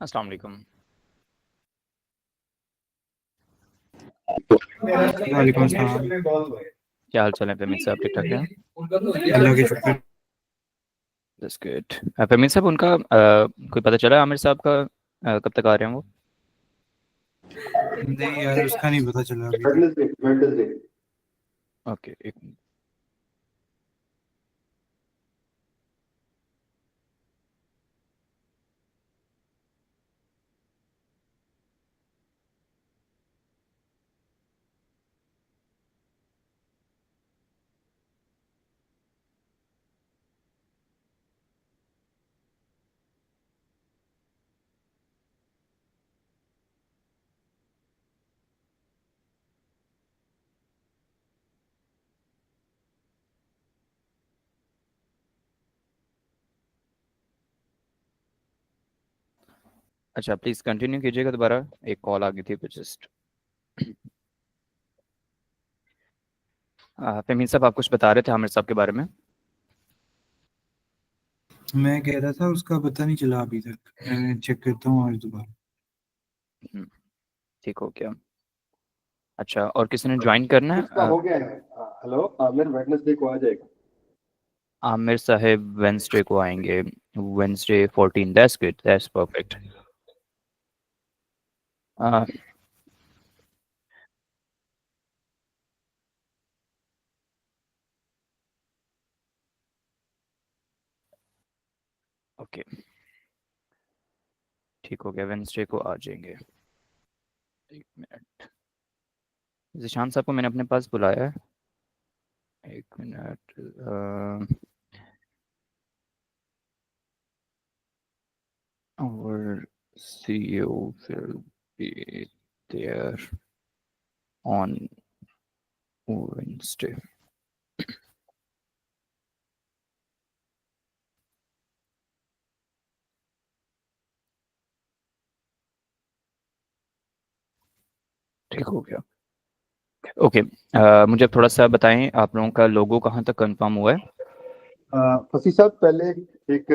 अस्सलाम वालेकुम। वालेकुम अस्सलाम। क्या हाल चाल है फहमीद साहब, ठीक ठाक हैं? अल्लाह के शुक्र। That's good. फहमीद साहब, उनका कोई पता चला आमिर साहब का कब तक आ रहे हैं वो? नहीं यार, उसका नहीं पता चला अभी तक। Wednesday Wednesday. ओके, एक मिनट। अच्छा, प्लीज़ कंटिन्यू कीजिएगा दोबारा, एक कॉल आ गई थी कुछ जस्ट। फहमीद साहब, आप कुछ बता रहे थे आमिर साहब के बारे में? मैं कह रहा था उसका पता नहीं चला अभी तक। मैं चेक करता हूँ आज दोबारा। हम्म, ठीक हो गया। अच्छा, और किसी ने ज्वाइन करना है? इसका हो गया है। हेलो, आमिर वेडनेसडे को आ जाएगा। आमिर साहब वेंसडे को आएंगे। Wednesday 14, that's good, that's perfect. Okay, ठीक हो गया, वेंसडे को आ जाएंगे। एक मिनट, जिशान साहब को मैंने अपने पास बुलाया है। एक minute. our CEO will be there on Wednesday. ठीक हो गया। ओके, मुझे थोड़ा सा बताएं, आप लोगों का लोगो कहाँ तक कंफर्म हुआ है? फसी साहब, पहले एक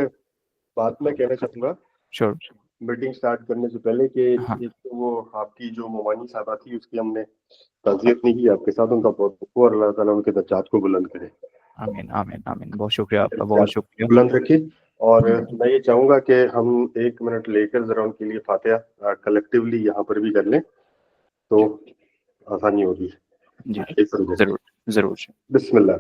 बात मैं कहना चाहूंगा श्योर। मीटिंग स्टार्ट करने से पहले कि हाँ। एक तो वो आपकी जो मोमानी साहबा थी उसकी हमने ताज़ियत नहीं की आपके साथ। उनका बहुत बहुत और अल्लाह ताला उनके दर्जात को बुलंद करे। आमीन आमीन आमीन, बहुत शुक्रिया आपका, बहुत दर्जात शुक्रिया। बुलंद रखे। और हम्म, मैं ये चाहूंगा कि हम 1 मिनट लेकर जरा उनके लिए फातिहा कलेक्टिवली यहाँ पर भी कर लें तो आसानी होगी। जी जी, एक मिनट। ज़रूर ज़रूर जी। बिस्मिल्लाह।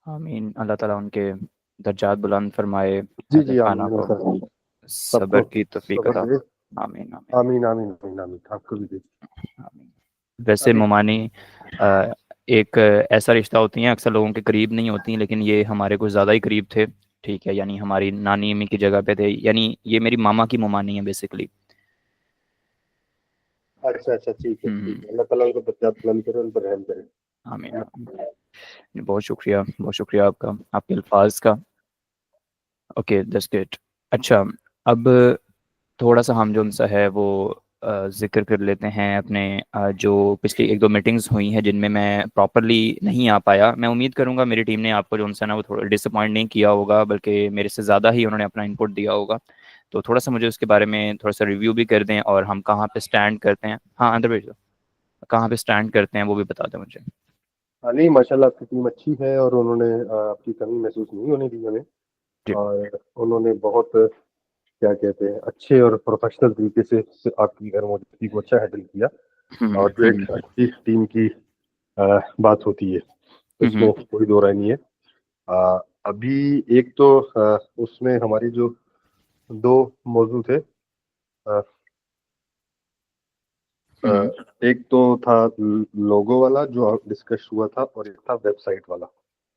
आमीन, अल्लाह ताला उनके दर्जात बुलंद फरमाए, जी अहले जी, खाना आमीन। को सबको सब्र की तौफीक सबर अता। दे। आमीन आमीन आमीन आमीन आमीन आमीन, आपको भी दे। आमीन। वैसे मोमानी एक ऐसा रिश्ता होती हैं, अक्सर लोगों के करीब नहीं होती, लेकिन ये हमारे कुछ ज़्यादा ही करीब थे। ठीक है, यानी हमारी नानी अम्मी की जगह पे थे, यानी ये मेरी मामा की मोमानी है बेसिकली। अच्छा अच्छा, ठीक है ठीक हम्म। है। अल्लाह ताला उनको दर्जात बुलंद करे, उन पर रहम करे। आमीन आमीन। बहुत शुक्रिया आपका, आपके अल्फाज का। Okay, that's good. अच्छा, अब थोड़ा सा हम जो उनसा है वो जिक्र कर लेते हैं अपने जो पिछली एक दो मीटिंग्स हुई हैं जिनमें मैं प्रॉपरली नहीं आ पाया। मैं उम्मीद करूंगा मेरी टीम ने आपको जो उनसा ना वो थोड़ा डिसअपॉइंट नहीं किया होगा, बल्कि मेरे से ज़्यादा ही उन्होंने अपना इनपुट दिया होगा। तो थोड़ा सा मुझे उसके बारे में थोड़ा सा रिव्यू भी कर दें, और हम कहाँ पे स्टैंड करते हैं। हाँ, अंदर भेज दो। कहाँ पे स्टैंड करते हैं वो भी बता दें मुझे। हाँ नहीं, माशाल्लाह आपकी टीम अच्छी है और उन्होंने आपकी कमी महसूस नहीं होने दी हमें। जी। और उन्होंने बहुत क्या कहते हैं अच्छे और प्रोफेशनल तरीके से आपकी घर मौजूदगी को अच्छा हैंडल किया। हम्म और जो हम्म एक अच्छी टीम की बात होती है हम्म उसमें कोई दो राय नहीं है। अ, अभी एक तो उसमें हमारी जो दो मौजूद थे। अ, अ, हम्म, एक तो था लोगो वाला जो डिस्कस हुआ था और एक था वेबसाइट वाला।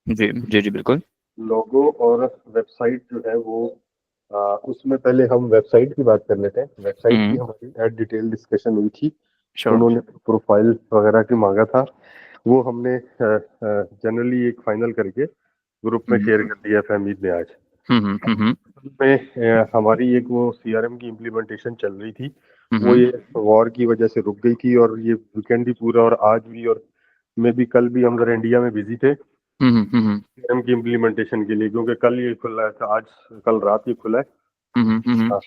जी जी जी, बिल्कुल। लोगो और वेबसाइट जो है वो उसमें पहले हम वेबसाइट की बात कर लेते हैं। वेबसाइट की हमारी एट डिटेल डिस्कशन हुई थी। श्योर। उन्होंने प्रोफाइल वगैरह की मांगा था, वो हमने जनरली एक फाइनल करके ग्रुप में शेयर कर दिया फहमीद ने आज। में हमारी एक वो सीआरएम की इम्प्लीमेंटेशन चल रही थी, वो ये वॉर की वजह से रुक गई थी, और ये वीकेंड भी पूरा और आज भी और मैं भी कल भी हम जरा इंडिया में बिजी थे सीआरएम की इम्प्लीमेंटेशन के लिए, क्योंकि कल ये खुला है, आज कल रात ही खुला है। हाँ,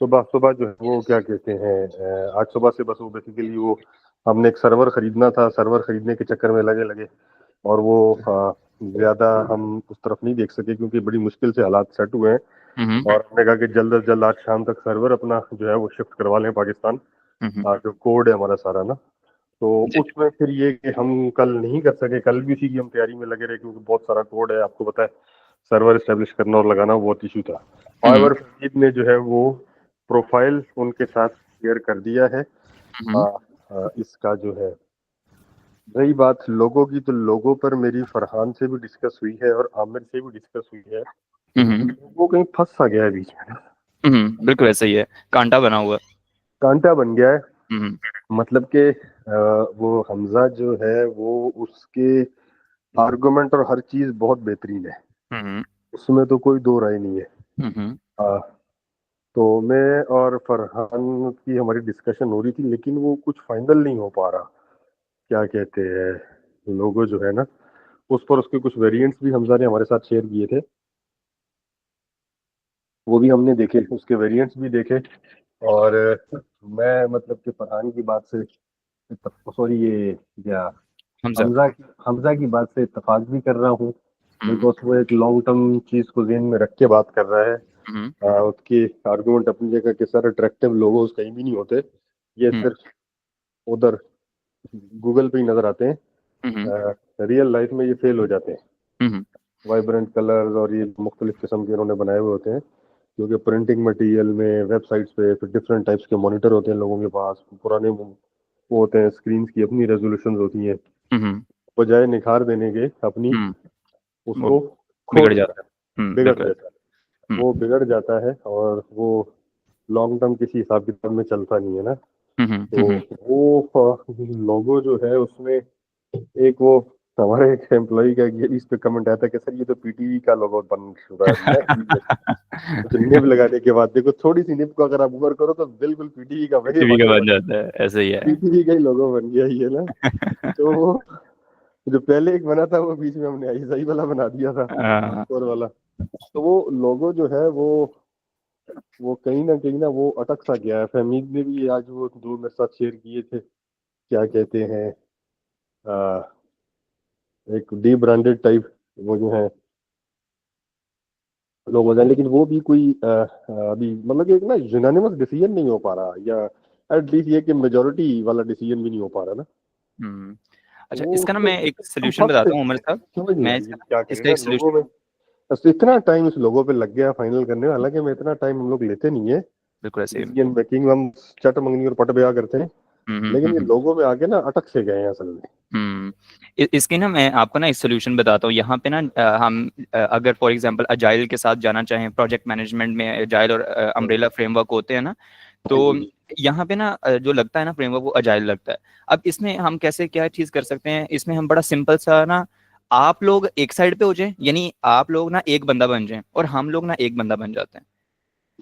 सुबह सुबह जो है वो क्या कहते हैं आज सुबह से बस वो बेसिकली वो हमने एक सर्वर खरीदना था, सर्वर खरीदने के चक्कर में लगे लगे और वो ज्यादा हम उस तरफ नहीं देख सके क्योंकि बड़ी मुश्किल से हालात सेट हुए हैं। और हमने कहा कि जल्द से जल्द आज शाम तक सर्वर अपना जो है वो शिफ्ट करवा लें पाकिस्तान। जो कोड है हमारा सारा ना, तो उसमें फिर ये कि हम कल नहीं कर सके, कल भी उसी की हम तैयारी में लगे रहे क्योंकि बहुत सारा कोड है, आपको पता है सर्वर एस्टेब्लिश करना और लगाना बहुत इशू था। और फरीद ने जो है वो प्रोफाइल उनके साथ शेयर कर दिया है। इसका जो है रही बात लोगों की, तो लोगों पर मेरी फरहान से भी डिस्कस हुई है और आमिर से भी डिस्कस हुई है। वो कहीं फंस सा गया है बीच में। बिल्कुल ऐसा ही है, कांटा बना हुआ, कांटा बन गया है। मतलब कि वो हमजा जो है वो उसके आर्गुमेंट और हर चीज बहुत बेहतरीन है, उसमें तो कोई दो राय नहीं है। तो मैं और फरहान की हमारी डिस्कशन हो रही थी, लेकिन वो कुछ फाइनल नहीं हो पा रहा। क्या कहते हैं लोगो जो है ना, उस पर उसके कुछ वेरिएंट्स भी हमजा ने हमारे साथ शेयर किए थे, वो भी हमने देखे, उसके वेरिएंट्स भी देखे। और मैं मतलब कि फरहान की बात से सॉरी ये क्या हमजा की बात से इत्तेफाक भी कर रहा हूँ, बिकॉज वो एक लॉन्ग टर्म चीज को ज़हन में रख के बात कर रहा है। उसकी आर्गुमेंट अपनी जगह के सर अट्रैक्टिव लोगोस कहीं भी नहीं होते, ये सिर्फ उधर गूगल पे ही नजर आते हैं, रियल लाइफ में ये फेल हो जाते हैं। वाइब्रेंट कलर्स और ये मुख्तलिफ किस्म के इन्होंने बनाए हुए होते हैं, क्योंकि प्रिंटिंग मटेरियल में वेबसाइट्स पे फिर डिफरेंट टाइप्स के मॉनिटर होते हैं लोगों के पास, पुराने वो होते हैं, स्क्रीन की अपनी रेजोल्यूशन होती है, बजाय निखार देने के अपनी उसको बिगड़ जाता है, बिगड़ जाता है, वो बिगड़ जाता है और वो लॉन्ग टर्म किसी हिसाब किताब में चलता नहीं है ना। तो वो लोगो जो है उसमें एक वो हमारे एक एम्प्लॉय का इस पे कमेंट आया था कि सर ये तो पीटीवी का लोगो बन चुका है। तो निब लगाने के बाद देखो, थोड़ी सी निब को अगर आप ऊपर करो तो बिल्कुल पीटीवी का वही बन जाता है, ऐसे ही है, पीटीवी का ही लोगो बन गया ये ना। तो वो जो पहले एक बना था वो बीच में हमने ऐसा वाला बना दिया था और वाला, तो वो लोगो जो है वो कहीं ना वो अटक सा गया है। फहमीद ने भी आज वो दो मेरे साथ शेयर किए थे, क्या कहते हैं एक डी ब्रांडेड टाइप वो जो है लोग हो जाए, लेकिन वो भी कोई अभी मतलब कि एक ना यूनानिमस डिसीजन नहीं हो पा रहा, या एटलीस्ट ये कि मेजोरिटी वाला डिसीजन भी नहीं हो पा रहा ना। अच्छा, वो इसका ना मैं एक सोल्यूशन बताता हूँ उमर साहब, समझ नहीं मैं आ रही है क्या इसका करें एक ना लोगों सोल्यूशन, में, बस इतना टाइम इस लोगों पे लग गया फाइनल करने में। हालांकि मैं इतना टाइम हम लोग लेते नहीं है बिल्कुल ऐसे ही, डिसीजन मेकिंग, हम चट मंगनी और पट ब्याह करते हैं, लेकिन ये लोगों में आके ना अटक से गए हैं असल में। इसकी ना मैं आपको ना एक सोल्यूशन बताता हूँ। यहाँ पे ना हम अगर फॉर एग्जांपल अजाइल के साथ जाना चाहें, प्रोजेक्ट मैनेजमेंट में अजाइल और अम्ब्रेला फ्रेमवर्क होते हैं ना, तो यहाँ पे ना जो लगता है ना फ्रेमवर्क वो अजाइल लगता है। अब इसमें हम कैसे क्या चीज कर सकते हैं, इसमें हम बड़ा सिंपल सा ना, आप लोग एक साइड पे हो जाए, यानी आप लोग ना एक बंदा बन जाए और हम लोग ना एक बंदा बन जाते हैं,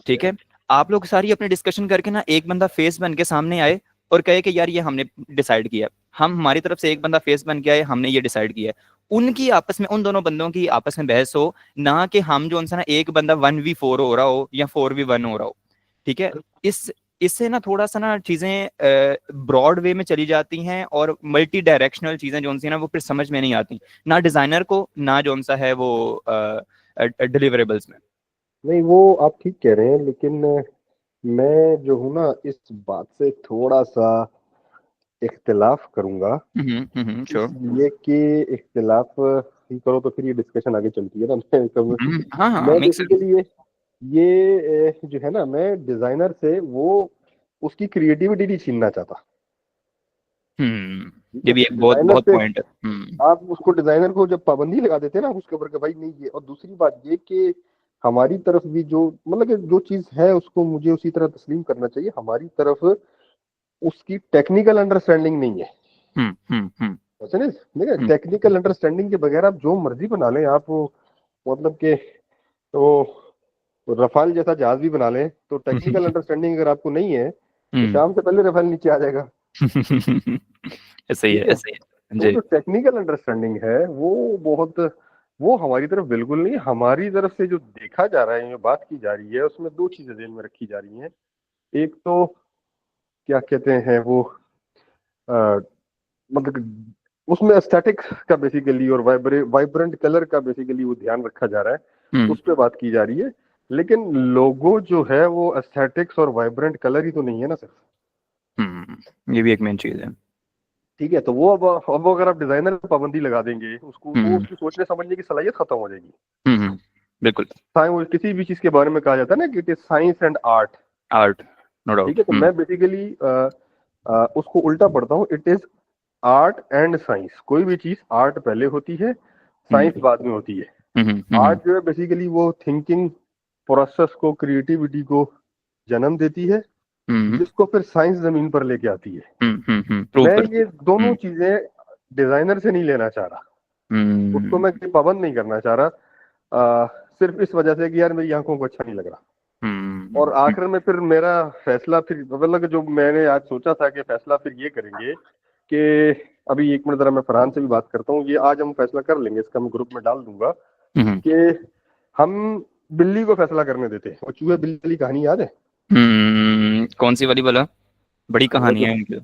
ठीक है। आप लोग सारी अपनी डिस्कशन करके ना एक बंदा फेस बन के सामने आए और कहे कि यार ये हमने डिसाइड किया, हम हमारी तरफ से एक बंदा फेस बन के आए, हमने ये डिसाइड किया। उनकी आपस में, उन दोनों बंदों की आपस में बहस हो, ना कि हम जो उनसे ना एक बंदा 1v4 हो रहा हो या 4v1 हो रहा हो, ठीक है। इस इससे ना थोड़ा सा ना चीजें ब्रॉड वे में चली जाती हैं और मल्टी डायरेक्शनल चीजें जो उनसे ना वो फिर समझ में नहीं आती, ना डिजाइनर को ना जो उनसा है वो डिलीवरेबल्स में। नहीं वो आप ठीक कह रहे हैं, लेकिन मैं जो हूँ ना इस बात से थोड़ा सा इख्तिलाफ करूंगा, श्योर, इसलिए कि इख्तिलाफ ही करो तो फिर ये डिस्कशन आगे चलती है ना। मैं मेक सेंस, बेसिकली ये जो है ना, मैं डिजाइनर से वो उसकी क्रिएटिविटी नहीं छीनना चाहता। ये भी एक बहुत डिजाइनर बहुत पे पॉइंट है। आप उसको डिजाइनर को जब पाबंदी लगा देते हैं ना उसके ऊपर कि भाई नहीं ये, और दूसरी बात ये कि हमारी तरफ भी जो मतलब कि जो चीज है उसको मुझे उसी तरह तस्लीम करना चाहिए, हमारी तरफ उसकी टेक्निकल अंडरस्टैंडिंग नहीं है। ऐसे नहीं देखिए, टेक्निकल अंडरस्टैंडिंग के बगैर आप जो मर्जी बना लें, आप मतलब कि तो रफाल जैसा जहाज भी बना लें, तो टेक्निकल अंडरस्टैंडिंग अगर आपको नहीं है तो शाम से पहले रफाल नीचे आ जाएगा। ऐसे ही है, ठीक है, ऐसे ही है तो जी। जो टेक्निकल अंडरस्टैंडिंग है वो हमारी तरफ बिल्कुल नहीं, हमारी तरफ से जो देखा जा रहा है, जो बात की जा रही है, उसमें दो चीजें ध्यान में रखी जा रही हैं। एक तो क्या कहते हैं वो मतलब उसमें एस्थेटिक का बेसिकली और वाइब्रेंट कलर का बेसिकली वो ध्यान रखा जा रहा है, उस पर बात की जा रही है। लेकिन लोगो जो है वो एस्थेटिक्स और वाइब्रेंट कलर ही तो नहीं है ना सिर्फ। ये भी एक मेन चीज है। ठीक है, तो वो अब अगर आप डिजाइनर पे पाबंदी लगा देंगे उसको, तो उसकी सोचने समझने की सलाहियत खत्म हो जाएगी। बिल्कुल। किसी भी चीज के बारे में कहा जाता है ना कि it is science and art. Art, no doubt. ठीक है, तो मैं बेसिकली उसको उल्टा पढ़ता हूँ, it is art and science. कोई भी चीज आर्ट पहले होती है, साइंस बाद में होती है। आर्ट जो है बेसिकली वो थिंकिंग प्रोसेस को, क्रिएटिविटी को जन्म देती है, जिसको फिर साइंस जमीन पर लेके आती है। मैं ये दोनों चीजें डिजाइनर से नहीं लेना चाह रहा, उसको मैं पाबंद नहीं करना चाह रहा, सिर्फ इस वजह से कि यार मेरी आंखों को अच्छा नहीं लग रहा। और आखिर में फिर मेरा फैसला फिर मतलब जो मैंने आज सोचा था कि फैसला फिर ये करेंगे कि अभी एक मिनट जरा मैं फरहान से भी बात करता हूँ, ये आज हम फैसला कर लेंगे, इसका मैं ग्रुप में डाल दूंगा कि हम बिल्ली को फैसला करने देते हैं। वो चूहे बिल्ली वाली कहानी याद है? कौन सी वाली बोला? बड़ी कहानी है उनकी।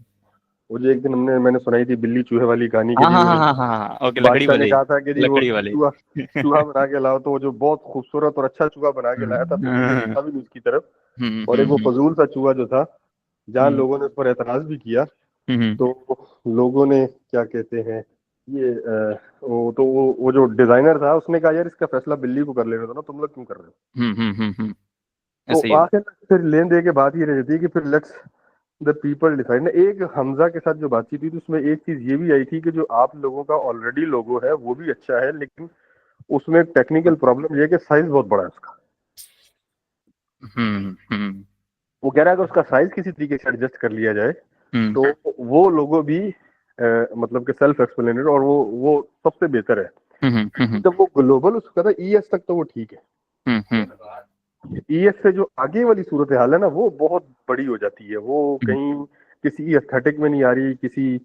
वो जो एक दिन मैंने सुनाई थी बिल्ली चूहे वाली कहानी के हाँ जी, हाँ वो हाँ हाँ हाँ, ओके, लकड़ी बादशाह ने वाली। कहा था कि जी वो लकड़ी वाली। चूहा बना के लाओ, तो वो जो बहुत खूबसूरत और अच्छा चूहा बना के लाया था, फिर वो देखा भी नहीं उसकी तरफ। और एक वो फजूल सा चूहा जो था, जहाँ लोगों ने उस पर एतराज भी किया, तो लोगों ने क्या कहते हैं ये वो जो डिजाइनर था उसने कहा यार इसका फैसला बिल्ली को कर लेने दो ना, तुम लोग क्यों कर रहे हो? तो आखिर फिर लेन दे के बात ये रहती है कि फिर लेट्स द पीपल डिसाइड ना। एक हमजा के साथ जो बातचीत हुई थी उसमें एक चीज ये भी आई थी कि जो आप लोगों का ऑलरेडी लोगो है वो भी अच्छा है, लेकिन उसमें टेक्निकल प्रॉब्लम ये है कि साइज बहुत बड़ा है उसका। वो कह रहा है अगर उसका साइज किसी तरीके से एडजस्ट कर लिया जाए तो वो लोगो भी मतलब कि सेल्फ एक्सप्लेनेटरी और वो सबसे बेहतर है। जब वो ग्लोबल उसका था ईएस तक तो वो ठीक है, ईएस से जो आगे वाली सूरत हाल है ना वो बहुत बड़ी हो जाती है। वो कहीं किसी एस्थेटिक में नहीं आ रही, किसी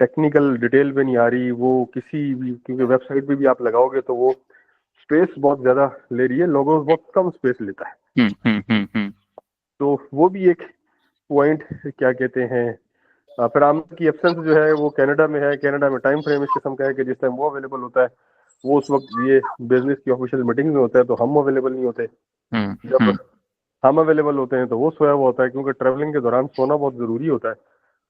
टेक्निकल डिटेल में नहीं आ रही, वो किसी भी, क्योंकि वेबसाइट पे भी आप लगाओगे तो वो स्पेस बहुत ज्यादा ले रही है, लोगो बहुत कम स्पेस लेता है। तो वो भी एक पॉइंट क्या कहते हैं। फिर आमद की एब्सेंस जो है वो कनाडा में है, कनाडा में टाइम फ्रेम इस किस्म का है कि जिस टाइम वो अवेलेबल होता है वो उस वक्त ये बिजनेस की ऑफिशियल मीटिंग में होता है, तो हम अवेलेबल नहीं होते। जब हम अवेलेबल होते हैं तो वो सोया हुआ होता है, क्योंकि ट्रैवलिंग के दौरान सोना बहुत जरूरी होता है,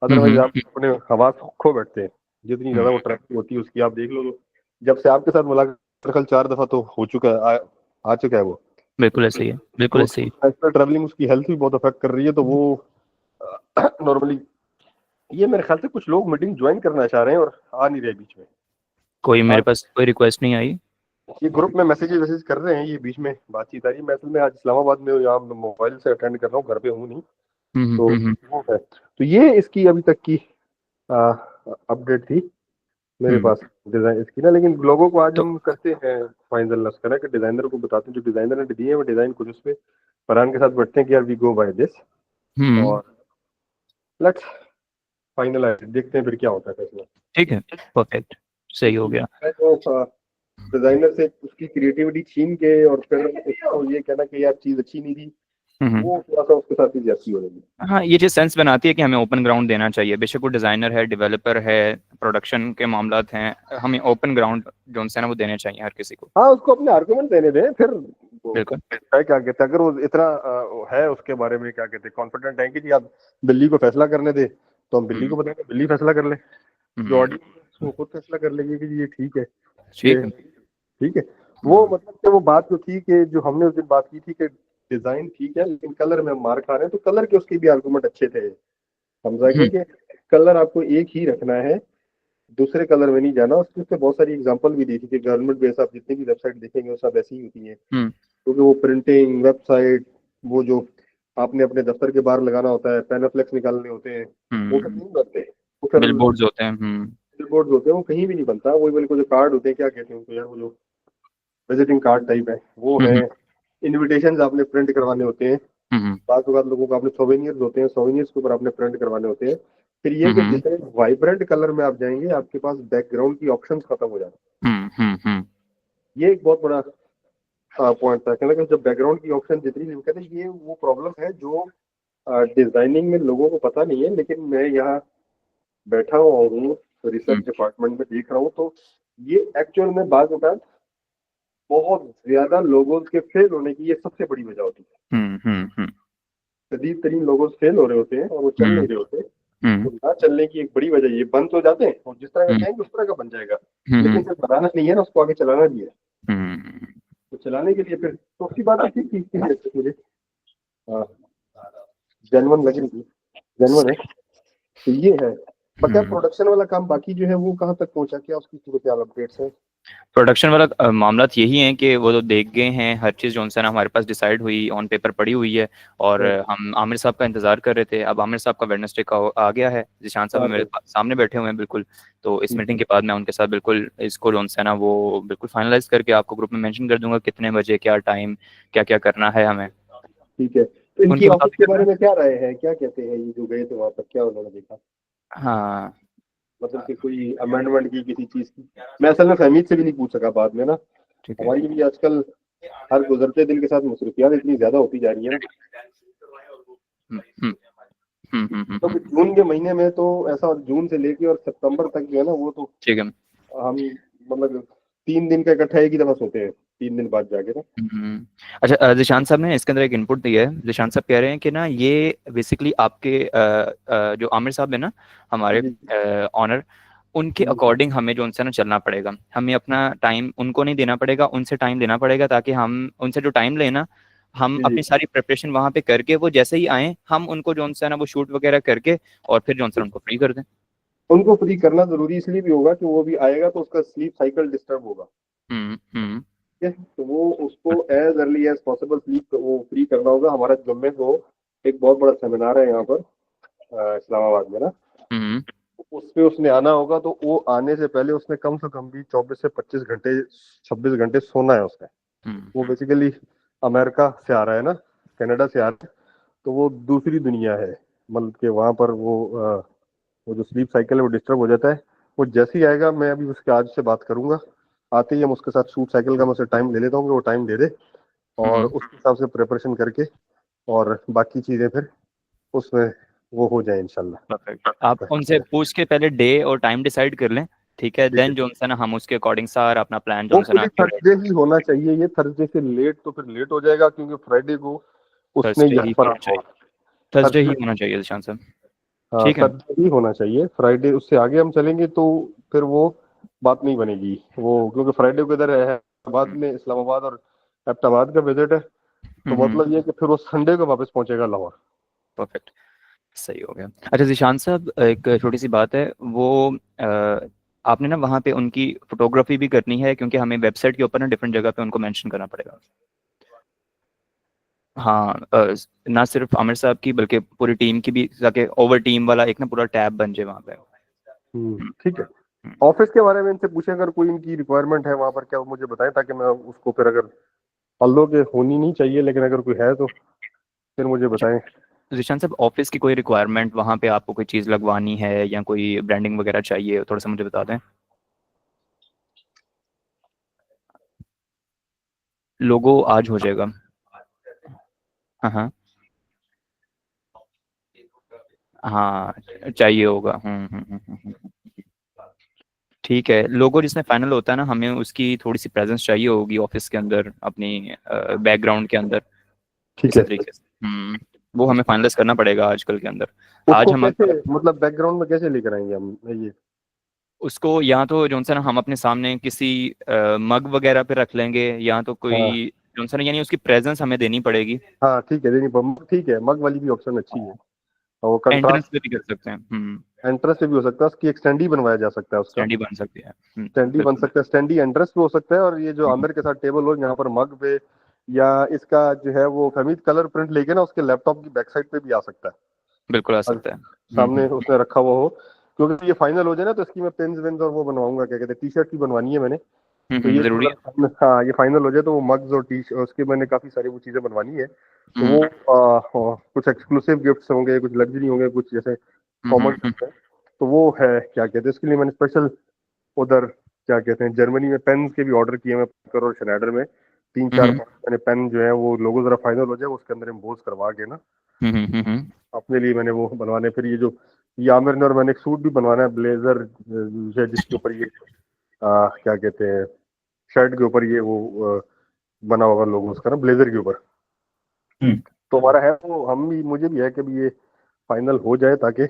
अदरवाइज आप अपने हवास खो बैठते हैं। जितनी ज्यादा वो ट्रैवलिंग होती है उसकी आप देख लो, तो जब से आपके साथ मुलाकात कल 4 दफा तो हो चुका है, आ चुका है वो। बिल्कुल ऐसे ही है, बिल्कुल ऐसे ही। तो ट्रैवलिंग उसकी हेल्थ भी बहुत अफेक्ट कर रही है, तो वो नॉर्मली ये मेरे ख्याल से कुछ लोग मीटिंग ज्वाइन करना चाह रहे हैं और आ नहीं रहे बीच में। कोई मेरे पास कोई रिक्वेस्ट नहीं आई। ये ग्रुप में मैसेज कर रहे हैं, ये बीच में बातचीत आ रही है। मैं असल में आज इस्लामाबाद में यहाँ मोबाइल से अटेंड कर रहा हूँ, घर पे हूँ नहीं, तो वो है। तो ये इसकी अभी तक की अपडेट थी मेरे पास डिजाइन इसकी ना। लेकिन लोगों को आज हम करते हैं फाइनल नस्कर है कि डिजाइनर को बताते हैं, जो डिजाइनर ने दिए हैं वो डिजाइन कुछ उस पे फरहान के साथ बैठते हैं कि यार वी गो बाय दिस और लेट्स फाइनल देखते हैं फिर क्या होता है फैसला। ठीक है, परफेक्ट, सही हो गया। तो डिजाइनर से उसकी क्रिएटिविटी छीन के और फिर उसको ये कहना कि यार चीज अच्छी नहीं थी, वो थोड़ा सा उसके साथ ही ज्यादती हो रही है। हाँ, ये चीज सेंस बनाती है कि हमें ओपन ग्राउंड देना चाहिए, बेशक वो डिजाइनर है, डेवलपर है, प्रोडक्शन के मामलात हैं, हमें ओपन ग्राउंड जो है ना वो देने चाहिए हर किसी को। हाँ, उसको अपने आर्गुमेंट देने दें, फिर बिल्कुल क्या कहते हैं, अगर वो इतना है उसके बारे में क्या कहते हैं कॉन्फिडेंट है कि जी आप बिल्ली को फैसला करने दे, तो हम बिल्ली को बताएंगे बिल्ली फैसला कर ले। जो ऑडियंस वो खुद फैसला कर लेगी कि जी ये ठीक है, ये ठीक है। वो मतलब कि वो बात जो थी कि जो हमने उस दिन बात की थी कि डिजाइन ठीक है लेकिन कलर में हम मार खा रहे हैं, तो कलर के उसके भी आर्गुमेंट अच्छे थे हमजा के कि कलर आपको एक ही रखना है, दूसरे कलर में नहीं जाना। उसके उसमें बहुत सारी एग्जांपल भी दी थी कि गवर्नमेंट बेस आप जितनी भी वेबसाइट देखेंगे वो सब ऐसी ही होती है, क्योंकि वो प्रिंटिंग वेबसाइट, वो जो आपने अपने दफ्तर के बाहर लगाना होता है, पैनाफ्लेक्स निकालने होते हैं, वो कहीं नहीं बनते। वो फिर बिलबोर्ड्स होते हैं। बिलबोर्ड होते हैं, वो कहीं भी नहीं बनता। वही वाले को जो कार्ड होते हैं, क्या कहते हैं उनको यार, वो जो विजिटिंग कार्ड टाइप है वो है। इनविटेशन आपने प्रिंट करवाने होते हैं, बात लोगों को आपने सोवेनियर्स होते हैं, सोवेनियर्स के ऊपर आपने प्रिंट करवाने होते हैं। फिर ये कि जितने वाइब्रेंट कलर में आप जाएंगे आपके पास बैकग्राउंड की ऑप्शंस खत्म हो जाते हैं। ये एक बहुत बड़ा पॉइंट था, कहना कि जब बैकग्राउंड की ऑप्शन जितनी, कहते हैं ये वो प्रॉब्लम है जो डिजाइनिंग में लोगों को पता नहीं है, लेकिन मैं यहाँ बैठा हुआ हूँ रिसर्च डिपार्टमेंट में देख रहा हूँ, तो ये एक्चुअल में बात होता है बहुत ज्यादा लोगों के फेल होने की ये सबसे बड़ी वजह होती है। शदीद तरीन लोगों फेल हो रहे होते हैं और वो चल नहीं रहे होते। तो ना चलने की एक बड़ी वजह ये बंद तो जाते हैं, और जिस तरह का कहेंगे उस तरह का बन जाएगा, लेकिन सिर्फ बनाना नहीं है ना, उसको आगे चलाना भी है। तो चलाने के लिए फिर तो उसकी बात अच्छी थी मुझे जेन्युइन लग रही थी, जेन्युइन है। तो ये है। बट प्रोडक्शन वाला काम बाकी जो है वो कहाँ तक पहुंचा, क्या उसकी सूरत अपडेट्स है? प्रोडक्शन वाला मामला यही है कि वो तो देख गए हैं, हर चीज़ जो है ना हमारे पास डिसाइड हुई, ऑन पेपर पड़ी हुई है, और हम आमिर साहब का इंतजार कर रहे थे। अब आमिर साहब का वेडनेसडे का आ गया है, जिशान साहब मेरे सामने बैठे हुए हैं बिल्कुल। तो इस मीटिंग के बाद मैं उनके साथ बिल्कुल इसको जो है ना वो बिल्कुल फाइनलाइज करके आपको ग्रुप में मेंशन कर दूंगा, कितने बजे, क्या टाइम, क्या क्या करना है हमें। ठीक है। तो इनकी ऑफिस के बारे में क्या राय है, क्या कहते हैं ये जो गए थे वहां पर, क्या उन्होंने देखा? हाँ, मतलब कि कोई अमेंडमेंट की किसी चीज की? मैं असल में फहमीद से भी नहीं पूछ सका बाद में ना, हमारी भी आजकल हर गुजरते दिन के साथ मसरूफियात इतनी ज्यादा होती जा रही है ना। तो जून के महीने में तो ऐसा, जून से लेके और सितंबर तक जो है ना वो तो ठीक है, हम मतलब 3 दिन का इकट्ठा एक ही दफा सोते हैं, 3 दिन बाद जाके ना। अच्छा, जिशान साहब ने इसके अंदर एक इनपुट दिया है। जिशान साहब कह रहे हैं कि ना ये बेसिकली आपके जो आमिर साहब है ना हमारे ऑनर, उनके अकॉर्डिंग हमें जो उनसे ना चलना पड़ेगा। हमें अपना टाइम उनको नहीं देना पड़ेगा, उनसे टाइम लेना पड़ेगा, ताकि हम उनसे जो टाइम लेना, हम अपनी सारी प्रिपरेशन वहां पे करके वो जैसे ही आए हम उनको जो है ना वो शूट वगैरह करके और फिर जो है उनको फ्री कर दें। उनको फ्री करना जरूरी इसलिए भी होगा कि वो भी आएगा तो उसका स्लीप साइकिल डिस्टर्ब होगा। ठीक है, तो वो उसको as early as possible sleep वो फ्री करना होगा। हमारा जुम्मे को एक बहुत बड़ा सेमिनार है यहाँ पर इस्लामाबाद में ना, उसमें उसने आना होगा। तो वो आने से पहले उसने कम से कम भी 24 से 25 घंटे 26 घंटे सोना है उसने। वो बेसिकली अमेरिका से आ रहा है ना, कनाडा से आ रहा है, तो वो दूसरी दुनिया है। मतलब कि वहाँ पर वो जो स्लीप साइकिल है वो डिस्टर्ब हो जाता है। वो जैसे ही आएगा, मैं अभी उसके आज से बात करूंगा, आते ही हम उसके साथ शूट साइकिल का मैं उसे टाइम ले लेता हूँ कि वो टाइम दे दे, और उसके हिसाब से प्रिपरेशन करके और बाकी चीजें फिर उसमें वो हो जाए इंशाल्लाह। परफेक्ट। आप उनसे पूछ के पहले डे और टाइम डिसाइड कर लें, ठीक है? देन जो है ना हम उसके अकॉर्डिंग सारा अपना प्लान जो है ना थर्सडे ही होना चाहिए। ये थर्सडे से लेट तो फिर लेट हो जाएगा, क्योंकि फ्राइडे को उसने यहाँ पर थर्सडे ही होना चाहिए निशान साहब। हाँ, थर्सडे ही होना चाहिए। फ्राइडे उससे आगे हम चलेंगे तो फिर वो बात नहीं बनेगी वो, क्योंकि फ्राइडे को इधर है बाद में इस्लामाबाद और एबटाबाद का विजिट है, तो मतलब ये कि फिर वो संडे को वापस पहुंचेगा लाहौर। परफेक्ट, सही हो गया। अच्छा जिशान साहब, एक छोटी सी बात है, वो आपने ना वहाँ पे उनकी फोटोग्राफी भी करनी है, क्योंकि हमें वेबसाइट के ऊपर ना डिफरेंट जगह पे उनको मेंशन करना पड़ेगा। हाँ, ना सिर्फ आमिर साहब की बल्कि पूरी टीम की भी, ताकि ओवर टीम वाला एक ना पूरा टैब बन जाए वहाँ पे। ठीक है। ऑफिस के बारे में इनसे पूछें, अगर कोई इनकी रिक्वायरमेंट है वहाँ पर, क्या वो मुझे बताएं, ताकि मैं उसको फिर, अगर अल्लो के होनी नहीं चाहिए लेकिन अगर कोई है तो फिर मुझे बताएं। जिशान साहब, ऑफिस की कोई रिक्वायरमेंट वहाँ पे आपको कोई चीज़ लगवानी है या कोई ब्रांडिंग वगैरह चाहिए, थोड़ा सा मुझे बता दें। लोगो आज हो जाएगा। हाँ हाँ हाँ, चाहिए होगा। ठीक है, लोगो जिसमें फाइनल होता है ना, हमें उसकी थोड़ी सी प्रेजेंस चाहिए होगी ऑफिस के अंदर, अपनी बैकग्राउंड के अंदर, ठीक इसी है। तरीके से। वो हमें फाइनलाइज करना पड़ेगा आजकल के अंदर। आज उसको हम कैसे, मतलब बैकग्राउंड में कैसे लेकर आएंगे हम ये? उसको या तो जो है ना हम अपने सामने किसी मग वगैरह पे रख लेंगे, या तो हाँ कोई जो है ना, यानी उसकी प्रेजेंस हमें देनी पड़ेगी। हाँ, ठीक है, देनी ठीक है, मग वाली भी ऑप्शन अच्छी है। और वो एंट्रेंस कंट्रास्ट पे भी कर सकते हैं। एंट्रेंस पे भी हो सकता है, उसकी एक स्टैंडी बनवाया जा सकता है, उसका स्टैंडी बन सकती है। स्टैंडी बन बिल्कुल। सकता है, स्टैंडी एंट्रेंस पे हो सकता है। और ये जो आमिर के साथ टेबल हो, यहाँ पर मग पे या इसका जो है वो फहमीद कलर प्रिंट लेके ना उसके लैपटॉप की बैक साइड पे भी आ सकता है, बिल्कुल आ अगर सकता है। सामने उसने रखा हुआ हो। क्योंकि ये फाइनल हो जाए ना, तो इसकी मैं पेन्स वेन्स और वो बनवाऊंगा, क्या कहते हैं, टी शर्ट की बनवानी है मैंने। तो ये जरूरी है। हाँ, ये फाइनल हो जाए तो वो मग्स और टी उसके मैंने काफी सारी वो चीजें बनवानी है। तो वो कुछ एक्सक्लूसिव गिफ्ट्स होंगे, कुछ लग्जरी होंगे, कुछ जैसे कॉमन गिफ्ट है। तो वो है, क्या कहते हैं, इसके लिए मैंने स्पेशल उधर क्या कहते हैं जर्मनी में पेन के भी ऑर्डर किए मैं, पार्कर और शनाइडर में 3-4 मैंने पेन जो है वो लोगो जरा फाइनल हो जाए उसके अंदर एम्बोस करवा के ना अपने लिए मैंने वो बनवाने। फिर ये आमिर ने और मैंने एक सूट भी बनवाना है, ब्लेजर जिसके ऊपर ये क्या कहते हैं शर्ट के ऊपर ये वो बना होगा लोगो उसका ना, ब्लेजर के ऊपर। तो हमारा है वो, हम भी, मुझे भी है कि भी ये फाइनल हो जाए ताकि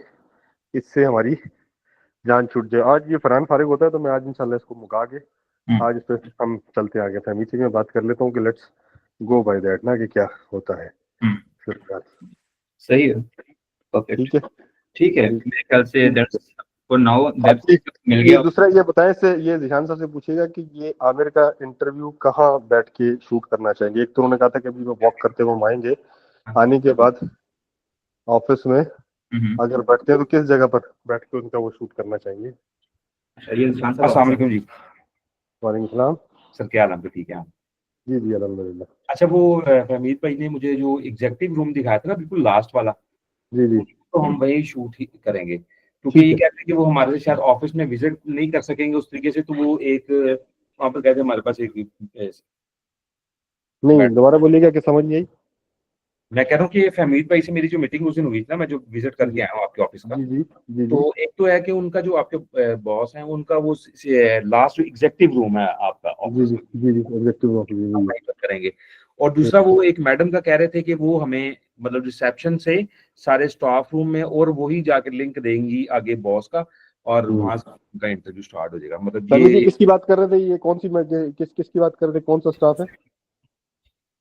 इससे हमारी जान छूट जाए। आज ये फरहान फारिग होता है तो मैं आज इंशाल्लाह इसको मुका के आज इस पे हम चलते आगे। था मीटिंग में बात कर लेता हूँ कि लेट्स गो बाय दैट ना, कि क्या होता है फिर। सही है। परफेक्ट। ठीक है, ठीक है, मेरे ख्याल से दैट्स फॉर नाउ, आप मिल ये गया। दूसरा ये बताएं से, ये जिशान साहब से पूछेगा कि ये आमिर का इंटरव्यू कहाँ बैठ के शूट करना चाहेंगे। एक तो उन्होंने कहा था कि अभी वो वॉक करते हुए हम आएंगे, आने के बाद ऑफिस में अगर बैठते हैं तो किस जगह पर बैठ के उनका वो शूट करना चाहेंगे। अस्सलाम वालेकुम जी। वालेकुम सलाम। सर क्या हाल है? ठीक है। जी जी अल्हम्दुलिल्लाह। अच्छा, वो हमीद भाई ने मुझे जो एग्जेक्टिव रूम दिखाया था ना, बिल्कुल लास्ट वाला, जी जी तो हम वही शूट ही करेंगे, क्योंकि ठीक ये है। कहते हैं कि वो हमारे से शायद ऑफिस में विजिट नहीं कर सकेंगे उस तरीके से, तो वो एक वहाँ पर कहते हैं हमारे पास एक नहीं दोबारा बोलिएगा कि समझ नहीं आई। मैं कह रहा हूँ कि ये फहमीद भाई से मेरी जो मीटिंग उस दिन हुई थी ना, मैं जो विजिट जी करके आया हूँ आपके ऑफिस का, जी जी जी जी तो एक तो है कि उनका जो आपके बॉस हैं, उनका वो लास्ट एग्जेक्टिव रूम है आपका जी ऑफिस जी में, जी जी ऑब्जेक्टिव ऑफ हम जी वहीं पर करेंगे। और दूसरा, वो एक मैडम का कह रहे थे कि वो हमें मतलब रिसेप्शन से सारे स्टाफ रूम में और वही जाकर लिंक देंगी आगे बॉस का, और जी। वहां से उनका इंटरव्यू स्टार्ट हो जाएगा। मतलब सभी जी ये किसकी बात कर रहे थे, ये कौन सी किस किसकी बात कर रहे थे, कौन सा स्टाफ है।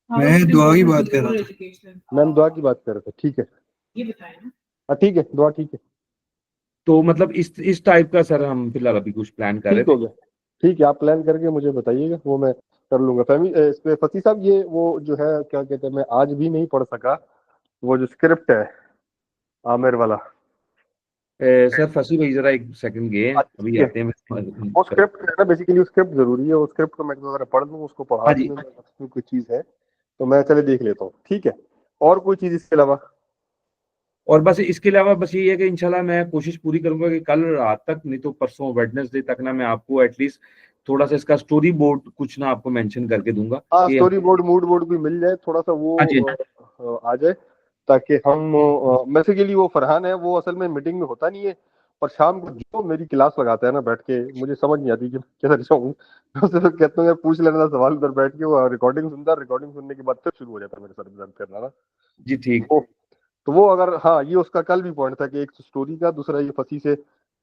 मैं दुआ की बात कर रहा था। मैम दुआ की बात कर रहे थे, ठीक है। ये बताएं ना। हाँ ठीक है, दुआ ठीक है। तो मतलब इस टाइप का सर हम फिलहाल अभी कुछ प्लान कर रहे ठीक हो थे। गया, ठीक है, आप प्लान करके मुझे बताइएगा, वो मैं कर लूंगा। फहमी इस पे फसी साहब, ये वो जो है क्या कहते हैं, मैं आज भी नहीं पढ़ सका वो जो स्क्रिप्ट है आमिर वाला। सर फंसी भाई जरा एक सेकंड गए हैं, अच्छा, अभी ठीक है। आते हैं। वो स्क्रिप्ट है ना, बेसिकली स्क्रिप्ट जरूरी है, वो स्क्रिप्ट को मैं अगर पढ़ लूँ, उसको पढ़ा हाँ भी जी। मैं कोई चीज है तो मैं चले देख लेता हूँ, ठीक है। और कोई चीज इसके अलावा। और बस इसके अलावा बस ये है कि इंशाल्लाह मैं कोशिश पूरी करूंगा कि कल रात तक, नहीं तो परसों वेडनेसडे तक ना, मैं आपको एटलीस्ट थोड़ा सा इसका स्टोरी बोर्ड कुछ ना आपको मेंशन करके दूंगा हाँ, कि स्टोरी बोर्ड मूड बोर्ड भी मिल जाए थोड़ा सा हाँ जी। वो आ जाए, ताकि हम बेसिकली वो फरहान है, वो असल में मीटिंग में होता नहीं है, पर शाम को जो मेरी क्लास लगाता है ना बैठ के, मुझे समझ नहीं आती कि कैसे जाऊँ। मैं उससे तो कहता हूँ यार पूछ लेना था सवाल, उधर बैठ के वो रिकॉर्डिंग सुनता है, रिकॉर्डिंग सुनने के बाद फिर शुरू हो जाता है मेरे सर में दर्द करना ना। जी ठीक। वो तो वो अगर, हाँ ये उसका कल भी पॉइंट था कि एक स्टोरी का, दूसरा ये फंसी से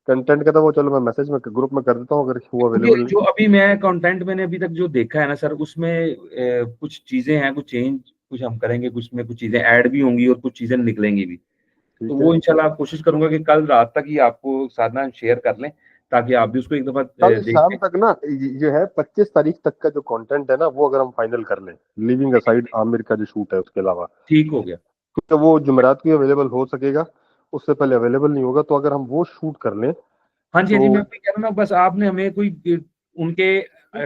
कंटेंट का था। वो चलो मैं मैसेज में ग्रुप में कर देता हूँ अगर वो क्योंकि अवेलेबल जो अभी मैं कंटेंट मैंने अभी तक जो देखा है ना सर, उसमें कुछ चीजें हैं, कुछ चेंज कुछ हम करेंगे, कुछ में कुछ चीजें ऐड भी होंगी और कुछ चीजें निकलेंगी भी। तो ठीक है। वो इंशाल्लाह कोशिश करूंगा कि कल रात तक ही आपको साथ ना शेयर कर लें, ताकि आप भी उसको एक दफा कल देख शाम लें। तक ना ये है 25 तारीख तक का जो कंटेंट है ना, वो अगर हम फाइनल कर लें, लिविंग असाइड आमिर का जो शूट है उसके अलावा, ठीक हो गया। तो वो जुमेरात को अवेलेबल हो सकेगा, उससे पहले अवेलेबल नहीं होगा। तो अगर हम वो शूट कर लें हाँ जी, हाँ जी, तो मैं वही कह रहा हूँ ना, बस आपने हमें कोई उनके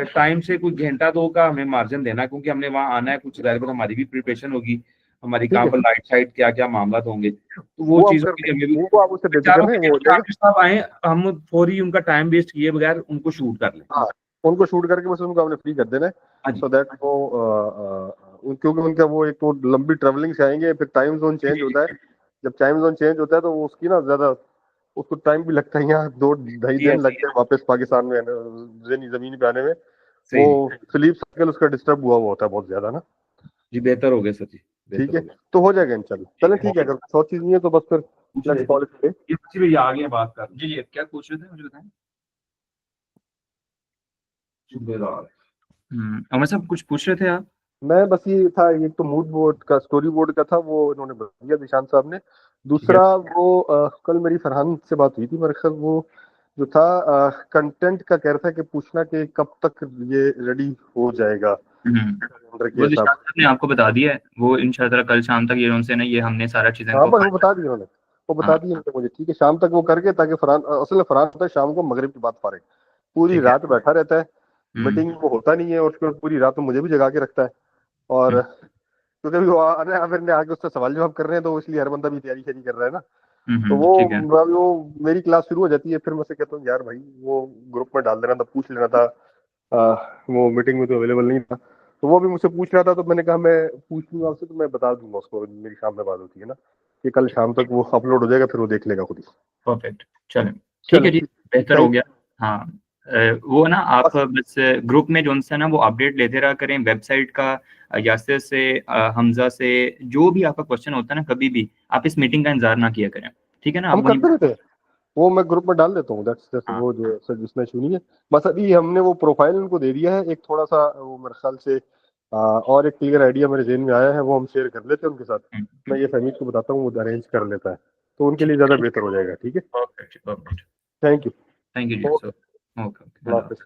टाइम से कोई घंटा दो का हमें मार्जिन देना है, क्योंकि हमने वहाँ आना है, कुछ जाहिर बात हमारी भी प्रिपरेशन होगी, हमारी ठीक कहाँ है, पर लाइट साइड क्या क्या मामला होंगे, तो वो वो हम चीज़ों कर के लिए हमें भी देंगे, वो आप उससे मैं चाह रहा बेफिक्र हूँ हैं, कि वो हो जब जाएगा। आर्टिस्ट साहब आए, हम फौरी उनका टाइम वेस्ट किए बगैर उनको शूट कर लें। हाँ, उनको शूट करके बस उनको हमने फ्री कर देना है, हाँ जी। सो दैट वो क्योंकि उनका वो एक तो लंबी ट्रेवलिंग से आएंगे, फिर टाइम जोन जी चेंज जी जी होता है। जब टाइम जोन चेंज होता है तो वो उसकी ना ज्यादा, उसको टाइम भी लगता है, यहाँ 2-2.5 दिन लगते हैं वापस पाकिस्तान में जमीन पे आने में। वो सही। स्लीप साइकिल उसका डिस्टर्ब हुआ होता है बहुत ज्यादा ना। जी बेहतर हो गया सर जी, ठीक बेहतर है, हो गया। तो हो जाएगा इंशाल्लाह। चलें ठीक है, अगर कुछ और चीज नहीं है तो बस फिर लेट्स कॉल इट। ये बच्चे भैया आ गए बात कर। जी जी, क्या पूछ रहे थे मुझे बताएं। सूबेदार। अमर साहब कुछ पूछ रहे थे आप। मैं बस ये था, एक तो मूड बोर्ड का, स्टोरी बोर्ड का था, वो इन्होंने बता दिया निशांत साहब ने। दूसरा वो कल मेरी फरहान से बात हुई थी, मेरे ख्याल वो जो था कंटेंट का कह रहा था कि पूछना कि कब तक ये रेडी हो जाएगा कैलेंडर के वो हिसाब दिशांत ने आपको बता दिया है, वो इंशाल्लाह कल शाम तक ये उनसे ना ये हमने सारा चीजें हाँ को बस वो बता दिया उन्होंने, वो बता हाँ, दिए उन्होंने मुझे, ठीक है शाम तक वो करके, ताकि फरहान असल में फरहान होता है शाम को मगरिब के बाद फारिग, पूरी ठीक है। रात बैठा रहता है, मीटिंग वो होता नहीं है, और उसके बाद पूरी रात में मुझे भी जगा के रखता है, और क्योंकि अभी वो आगे उससे सवाल जवाब कर रहे हैं, तो इसलिए हर बंदा भी तैयारी शैयारी कर रहा है ना, तो ठीक है। वो मेरी क्लास शुरू हो जाती है, फिर मैं से कहता हूँ यार भाई वो ग्रुप में डाल देना था, पूछ लेना था, वो मीटिंग में तो अवेलेबल नहीं था, तो वो भी मुझसे पूछ रहा था, तो मैंने कहा मैं पूछ लूंगा आपसे, तो मैं बता दूंगा उसको, मेरी शाम में बात होती है ना, कि कल शाम तक वो अपलोड हो जाएगा, फिर वो देख लेगा खुद ही। परफेक्ट, चलें ठीक चलो है जी, बेहतर हो गया। हाँ, वो ना आप बस ग्रुप में जो है ना वो अपडेट लेते रहा करें वेबसाइट का, यासिर से, हमजा से, जो भी आपका क्वेश्चन होता है ना, कभी भी आप इस मीटिंग का इंतजार ना किया करें, ठीक है ना, हम आप वहीं। करते रहते हैं, वो मैं ग्रुप में डाल देता हूँ, दैट्स हाँ, वो जो सर जिसने सुनी है, बस अभी हमने वो प्रोफाइल उनको दे दिया है, एक थोड़ा सा वो मेरे ख्याल से और एक क्लियर आइडिया मेरे जेहन में आया है, वो हम शेयर कर लेते हैं उनके साथ, मैं ये फहमीद को बताता हूँ, वो अरेंज कर लेता है, तो उनके लिए ज़्यादा बेहतर हो जाएगा, ठीक है। Perfect, thank you. Thank you जी, ओके, सर, ओके, अल्लाह हाफिज़।